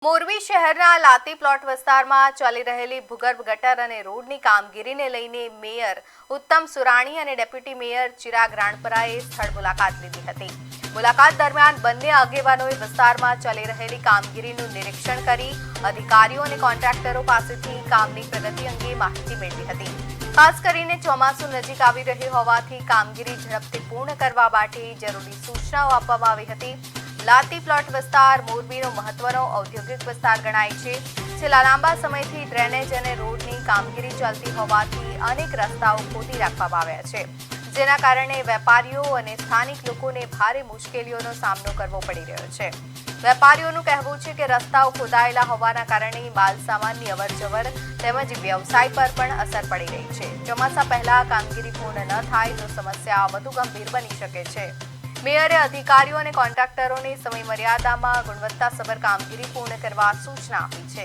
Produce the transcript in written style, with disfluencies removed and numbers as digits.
મોરબી શહેરના લાતી પ્લોટ વિસ્તારમાં ચાલી રહેલી ભૂગર્ભ ગટર અને રોડની કામગીરીને લઈને મેયર ઉત્તમ સુરાણી અને ડેપ્યુટી મેયર ચિરાગ રાણપરાએ સ્થળ મુલાકાત લીધી હતી। મુલાકાત દરમિયાન બંને આગેવાનોએ વિસ્તારમાં ચાલી રહેલી કામગીરીનું નિરીક્ષણ કરી અધિકારીઓ અને કોન્ટ્રાક્ટરો પાસેથી કામની પ્રગતિ અંગે માહિતી મેળવી હતી। ખાસ કરીને ચોમાસું નજીક આવી રહ્યું હોવાથી કામગીરી ઝડપથી પૂર્ણ કરવા માટે જરૂરી સૂચનાઓ આપવામાં આવી હતી। લાતી પ્લોટ વિસ્તાર મોરબીનો મહત્વનો ઔદ્યોગિક વિસ્તાર ગણાય છે। છેલ્લા લાંબા સમયથી ડ્રેનેજ અને રોડની કામગીરી ચાલતી હોવાથી અનેક રસ્તાઓ ખોદી રાખવામાં આવ્યા છે, જેના કારણે વેપારીઓ અને સ્થાનિક લોકોને ભારે મુશ્કેલીઓનો સામનો કરવો પડી રહ્યો છે। વેપારીઓનું કહેવું છે કે રસ્તાઓ ખોદાયેલા હોવાના કારણે માલસામાનની અવરજવર તેમજ વ્યવસાય પર પણ અસર પડી રહી છે। ચોમાસા પહેલા કામગીરી પૂર્ણ ન થાય તો સમસ્યા વધુ ગંભીર બની શકે છે। મેયરે અધિકારીઓ અને કોન્ટ્રાક્ટરોને સમય મર્યાદામાં ગુણવત્તાસભર કામગીરી પૂર્ણ કરવા સૂચના આપી છે।